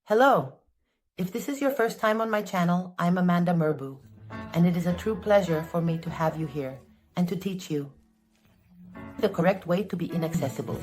Hello! If this is your first time on my channel, I'm Amanda Murbu, and it is a true pleasure for me to have you here and to teach you the correct way to be inaccessible.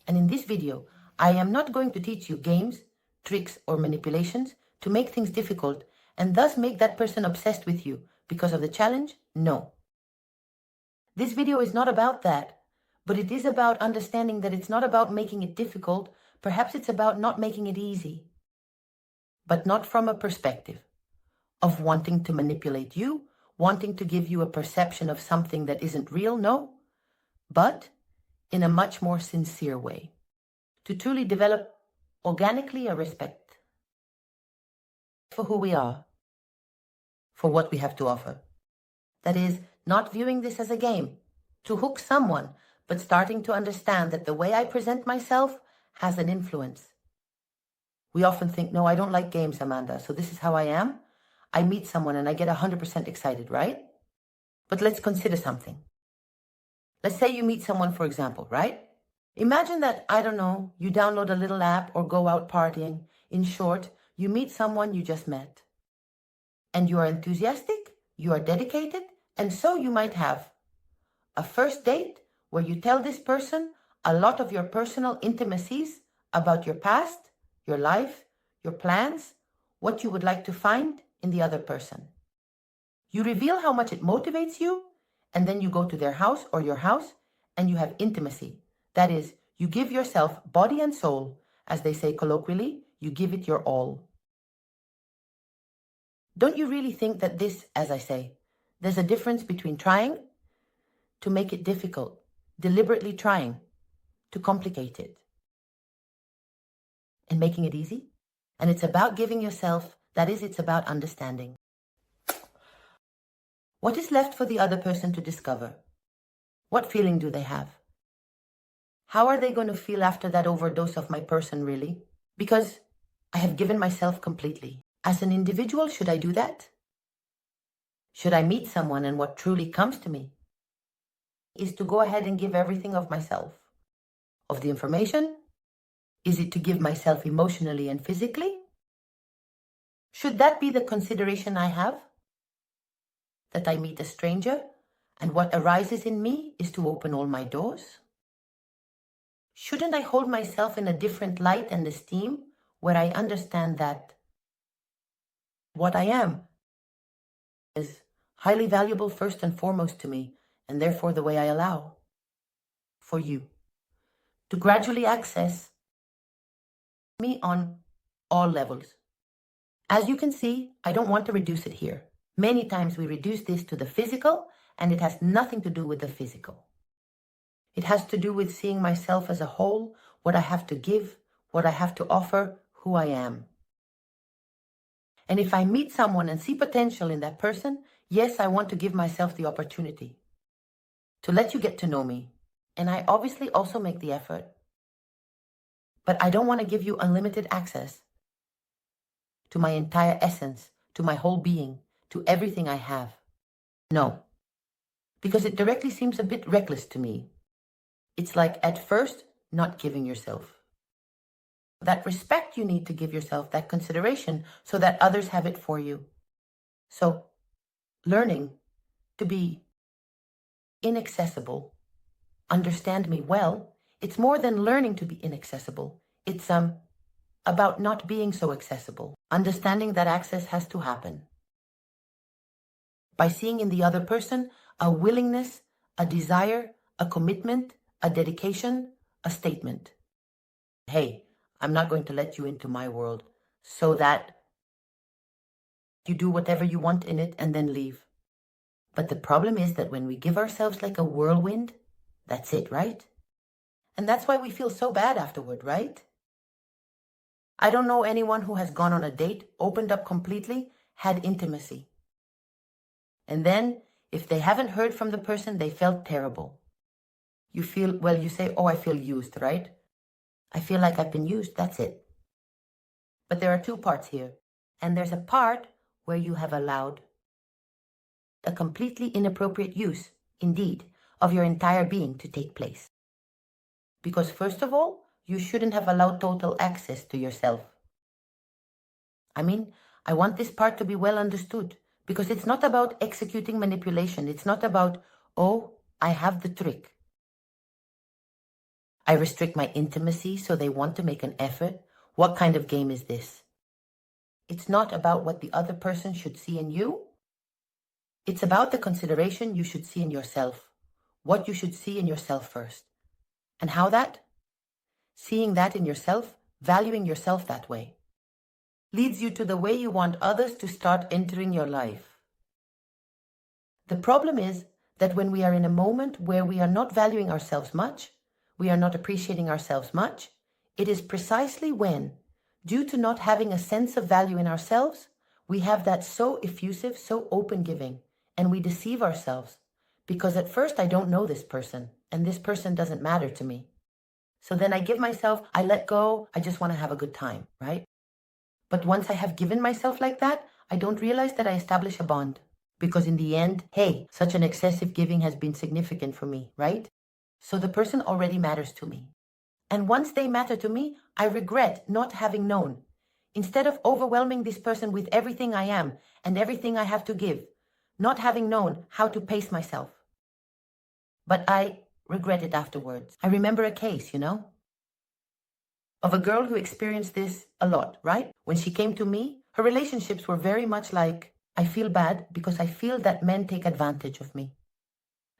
And in this video, I am not going to teach you games, tricks, or manipulations to make things difficult and thus make that person obsessed with you because of the challenge. No. This video is not about that, but it is about understanding that it's not about making it difficult. Perhaps it's about not making it easy, but not from a perspective of wanting to manipulate you, wanting to give you a perception of something that isn't real, no, but in a much more sincere way, to truly develop organically a respect for who we are, for what we have to offer. That is, not viewing this as a game to hook someone, but starting to understand that the way I present myself has an influence. We often think, no, I don't like games, Amanda, so this is how I am. I meet someone and I get 100% excited, right? But let's consider something. Let's say you meet someone, for example, right? Imagine that, I don't know, you download a little app or go out partying. In short, you meet someone you just met. And you are enthusiastic, you are dedicated, and so you might have a first date where you tell this person a lot of your personal intimacies about your past, your life, your plans, what you would like to find in the other person. You reveal how much it motivates you, and then you go to their house or your house and you have intimacy. That is, you give yourself body and soul, as they say colloquially, you give it your all. Don't you really think that this, as I say, there's a difference between trying to make it difficult, deliberately trying to complicate it, and making it easy? And it's about giving yourself, that is, it's about understanding. What is left for the other person to discover? What feeling do they have? How are they going to feel after that overdose of my person, really? Because I have given myself completely. As an individual, should I do that? Should I meet someone and what truly comes to me is to go ahead and give everything of myself? Of the information? Is it to give myself emotionally and physically? Should that be the consideration I have? That I meet a stranger and what arises in me is to open all my doors? Shouldn't I hold myself in a different light and esteem where I understand that what I am is highly valuable first and foremost to me, and therefore the way I allow for you to gradually access me on all levels. As you can see, I don't want to reduce it here. Many times we reduce this to the physical, and it has nothing to do with the physical. It has to do with seeing myself as a whole, what I have to give, what I have to offer, who I am. And if I meet someone and see potential in that person, yes, I want to give myself the opportunity to let you get to know me. And I obviously also make the effort. But I don't want to give you unlimited access to my entire essence, to my whole being, to everything I have. No, because it directly seems a bit reckless to me. It's like at first not giving yourself that respect you need to give yourself, that consideration, so that others have it for you. So learning to be inaccessible, understand me well, it's more than learning to be inaccessible. It's about not being so accessible, understanding that access has to happen by seeing in the other person a willingness, a desire, a commitment, a dedication, a statement. Hey, I'm not going to let you into my world so that you do whatever you want in it and then leave. But the problem is that when we give ourselves like a whirlwind, that's it, right? And that's why we feel so bad afterward, right? I don't know anyone who has gone on a date, opened up completely, had intimacy. And then, if they haven't heard from the person, they felt terrible. You feel, well, you say, oh, I feel used, right? I feel like I've been used, that's it. But there are two parts here. And there's a part where you have allowed a completely inappropriate use, indeed, of your entire being to take place. Because first of all, you shouldn't have allowed total access to yourself. I mean, I want this part to be well understood, because it's not about executing manipulation. It's not about, oh, I have the trick. I restrict my intimacy so they want to make an effort. What kind of game is this? It's not about what the other person should see in you. It's about the consideration you should see in yourself, what you should see in yourself first. And how that? Seeing that in yourself, valuing yourself that way, leads you to the way you want others to start entering your life. The problem is that when we are in a moment where we are not valuing ourselves much, we are not appreciating ourselves much, it is precisely when, due to not having a sense of value in ourselves, we have that so effusive, so open giving, and we deceive ourselves. Because at first I don't know this person, and this person doesn't matter to me. So then I give myself, I let go, I just want to have a good time, right? But once I have given myself like that, I don't realize that I establish a bond. Because in the end, hey, such an excessive giving has been significant for me, right? So the person already matters to me. And once they matter to me, I regret not having known. Instead of overwhelming this person with everything I am and everything I have to give, not having known how to pace myself. But I regret it afterwards. I remember a case, of a girl who experienced this a lot, right? When she came to me, her relationships were very much like, I feel bad because I feel that men take advantage of me.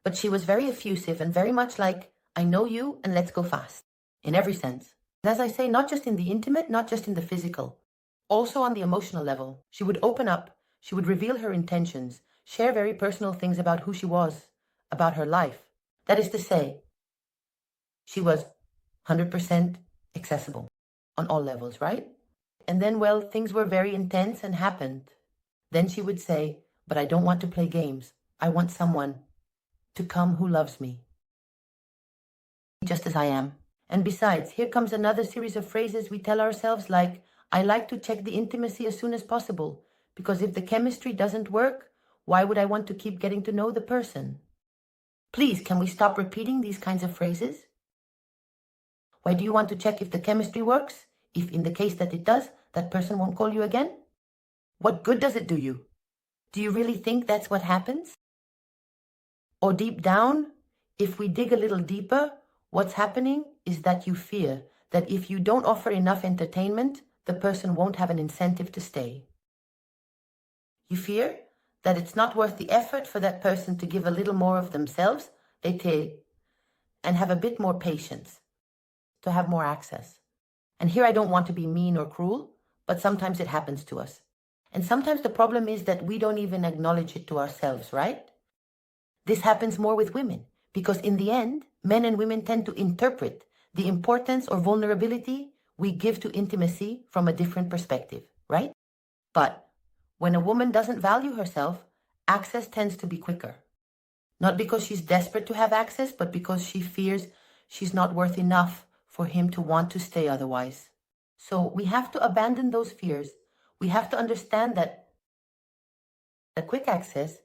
But she was very effusive and very much like, I know you and let's go fast, in every sense. And as I say, not just in the intimate, not just in the physical, also on the emotional level. She would open up, she would reveal her intentions, share very personal things about who she was, about her life. That is to say, she was 100% accessible on all levels, right? And then, well, things were very intense and happened. Then she would say, but I don't want to play games. I want someone to come who loves me, just as I am. And besides, here comes another series of phrases we tell ourselves like, I like to check the intimacy as soon as possible, because if the chemistry doesn't work, why would I want to keep getting to know the person? Please, can we stop repeating these kinds of phrases? Why do you want to check if the chemistry works? If in the case that it does, that person won't call you again? What good does it do you? Do you really think that's what happens? Or deep down, if we dig a little deeper, what's happening is that you fear that if you don't offer enough entertainment, the person won't have an incentive to stay. You fear that it's not worth the effort for that person to give a little more of themselves, and have a bit more patience, to have more access. And here I don't want to be mean or cruel, but sometimes it happens to us. And sometimes the problem is that we don't even acknowledge it to ourselves, right? This happens more with women, because in the end, men and women tend to interpret the importance or vulnerability we give to intimacy from a different perspective, right? But when a woman doesn't value herself, access tends to be quicker. Not because she's desperate to have access, but because she fears she's not worth enough for him to want to stay otherwise. So we have to abandon those fears. We have to understand that the quick access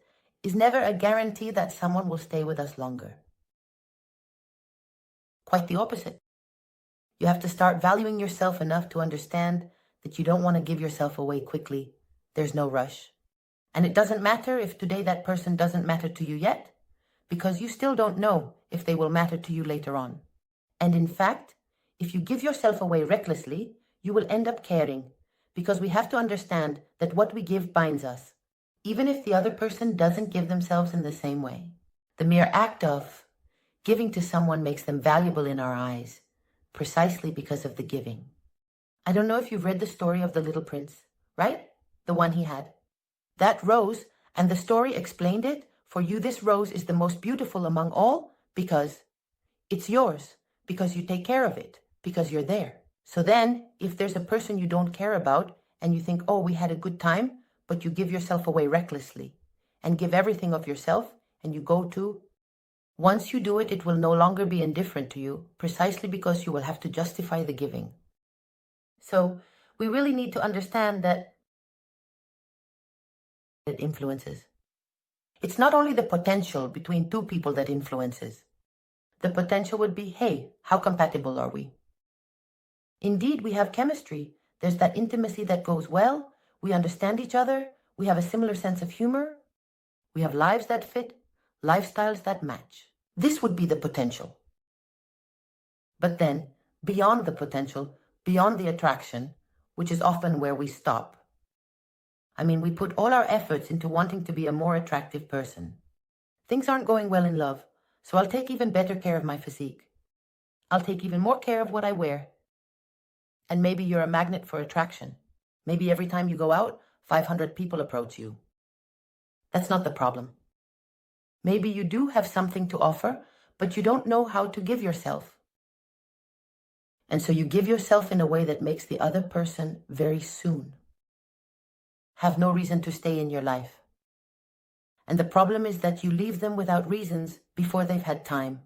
is never a guarantee that someone will stay with us longer. Quite the opposite. You have to start valuing yourself enough to understand that you don't want to give yourself away quickly. There's no rush. And it doesn't matter if today that person doesn't matter to you yet, because you still don't know if they will matter to you later on. And in fact, if you give yourself away recklessly, you will end up caring, because we have to understand that what we give binds us, even if the other person doesn't give themselves in the same way. The mere act of giving to someone makes them valuable in our eyes, precisely because of the giving. I don't know if you've read the story of the little prince, right? The one he had. That rose, and the story explained it, for you this rose is the most beautiful among all, because it's yours, because you take care of it, because you're there. So then, if there's a person you don't care about, and you think, oh, we had a good time, but you give yourself away recklessly, and give everything of yourself, and you go to, once you do it, it will no longer be indifferent to you, precisely because you will have to justify the giving. So we really need to understand that it influences. It's not only the potential between two people that influences. The potential would be, hey, how compatible are we? Indeed, we have chemistry. There's that intimacy that goes well. We understand each other. We have a similar sense of humor. We have lives that fit, lifestyles that match. This would be the potential. But then, beyond the potential, beyond the attraction, which is often where we stop. We put all our efforts into wanting to be a more attractive person. Things aren't going well in love, so I'll take even better care of my physique. I'll take even more care of what I wear. And maybe you're a magnet for attraction. Maybe every time you go out, 500 people approach you. That's not the problem. Maybe you do have something to offer, but you don't know how to give yourself. And so you give yourself in a way that makes the other person very soon have no reason to stay in your life. And the problem is that you leave them without reasons before they've had time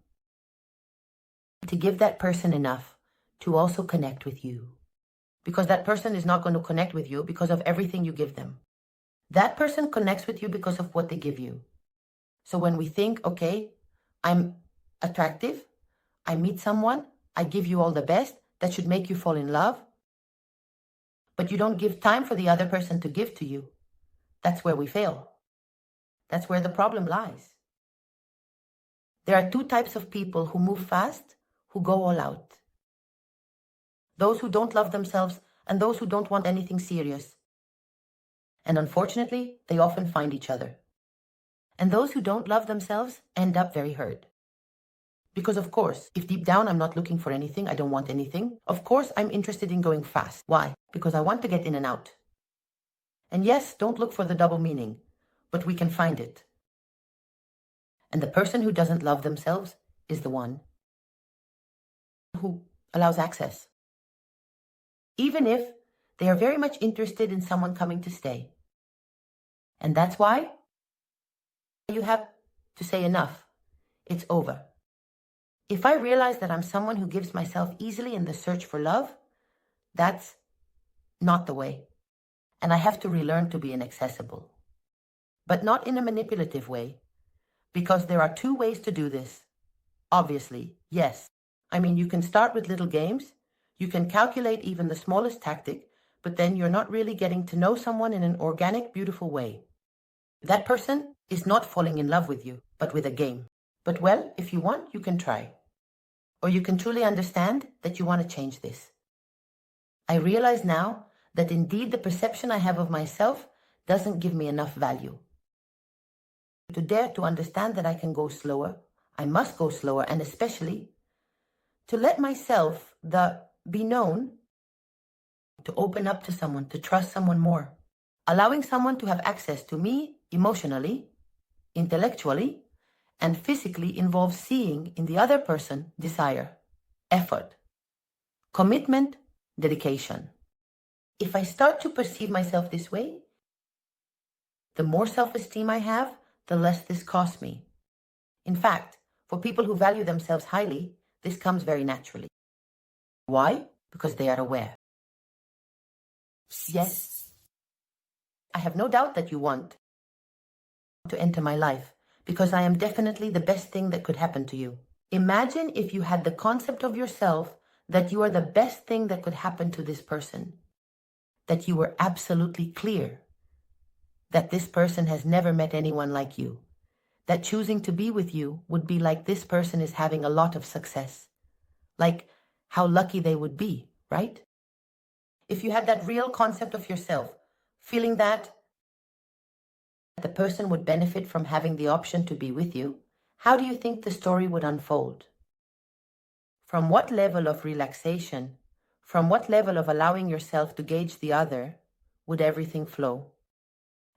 to give that person enough to also connect with you. Because that person is not going to connect with you because of everything you give them. That person connects with you because of what they give you. So when we think, okay, I'm attractive, I meet someone, I give you all the best, that should make you fall in love, but you don't give time for the other person to give to you. That's where we fail. That's where the problem lies. There are two types of people who move fast, who go all out. Those who don't love themselves and those who don't want anything serious. And unfortunately, they often find each other. And those who don't love themselves end up very hurt. Because of course, if deep down I'm not looking for anything, I don't want anything, of course I'm interested in going fast. Why? Because I want to get in and out. And yes, don't look for the double meaning, but we can find it. And the person who doesn't love themselves is the one who allows access. Even if they are very much interested in someone coming to stay. And that's why you have to say enough. It's over. If I realize that I'm someone who gives myself easily in the search for love, that's not the way. And I have to relearn to be inaccessible. But not in a manipulative way. Because there are two ways to do this. Obviously, yes. You can start with little games. You can calculate even the smallest tactic, but then you're not really getting to know someone in an organic, beautiful way. That person is not falling in love with you, but with a game. But well, if you want, you can try. Or you can truly understand that you want to change this. I realize now that indeed the perception I have of myself doesn't give me enough value. To dare to understand that I can go slower, I must go slower, and especially to let myself be known, to open up to someone, to trust someone more. Allowing someone to have access to me emotionally, intellectually, and physically involves seeing in the other person desire, effort, commitment, dedication. If I start to perceive myself this way, the more self-esteem I have, the less this costs me. In fact, for people who value themselves highly, this comes very naturally. Why? Because they are aware. Yes, I have no doubt that you want to enter my life, because I am definitely the best thing that could happen to you. Imagine if you had the concept of yourself that you are the best thing that could happen to this person, that you were absolutely clear that this person has never met anyone like you, that choosing to be with you would be like this person is having a lot of success, like how lucky they would be, right? If you had that real concept of yourself, feeling that the person would benefit from having the option to be with you, how do you think the story would unfold? From what level of relaxation, from what level of allowing yourself to gauge the other, would everything flow?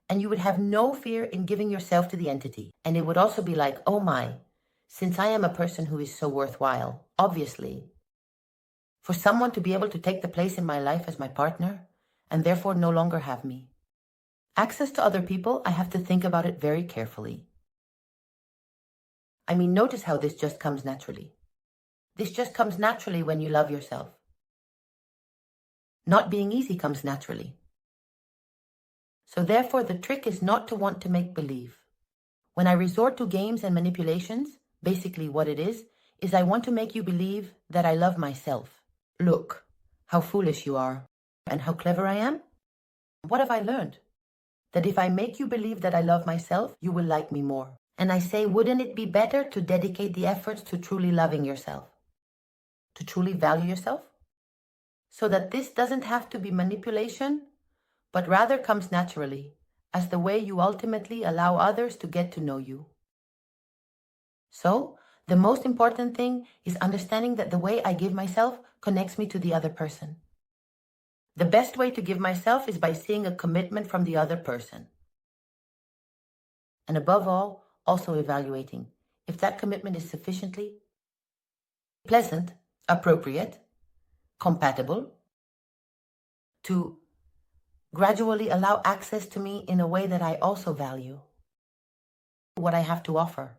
And you would have no fear in giving yourself to the entity. And it would also be like, oh my, since I am a person who is so worthwhile, obviously, for someone to be able to take the place in my life as my partner, and therefore no longer have me. Access to other people, I have to think about it very carefully. Notice how this just comes naturally. This just comes naturally when you love yourself. Not being easy comes naturally. So therefore, the trick is not to want to make believe. When I resort to games and manipulations, basically what it is I want to make you believe that I love myself. Look, how foolish you are, and how clever I am. What have I learned? That if I make you believe that I love myself, you will like me more. And I say, wouldn't it be better to dedicate the efforts to truly loving yourself? To truly value yourself? So that this doesn't have to be manipulation, but rather comes naturally, as the way you ultimately allow others to get to know you. So, the most important thing is understanding that the way I give myself connects me to the other person. The best way to give myself is by seeing a commitment from the other person. And above all, also evaluating if that commitment is sufficiently pleasant, appropriate, compatible, to gradually allow access to me in a way that I also value what I have to offer.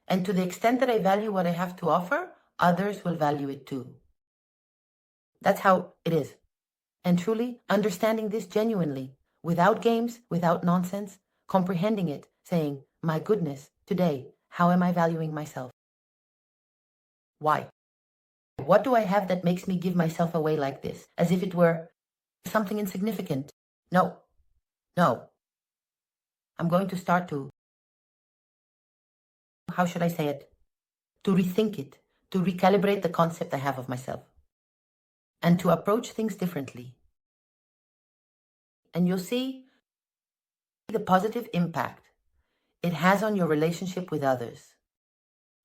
And to the extent that I value what I have to offer, others will value it too. That's how it is. And truly understanding this genuinely, without games, without nonsense, comprehending it, saying, my goodness, today, how am I valuing myself? Why? What do I have that makes me give myself away like this, as if it were something insignificant? No. I'm going to start to, how should I say it? To rethink it, to recalibrate the concept I have of myself, and to approach things differently. And you'll see the positive impact it has on your relationship with others.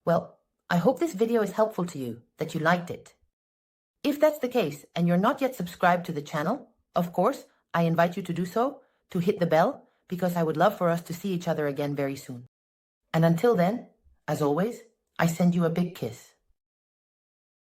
Well, I hope this video is helpful to you, that you liked it. If that's the case and you're not yet subscribed to the channel, of course, I invite you to do so, to hit the bell, because I would love for us to see each other again very soon. And until then, as always, I send you a big kiss.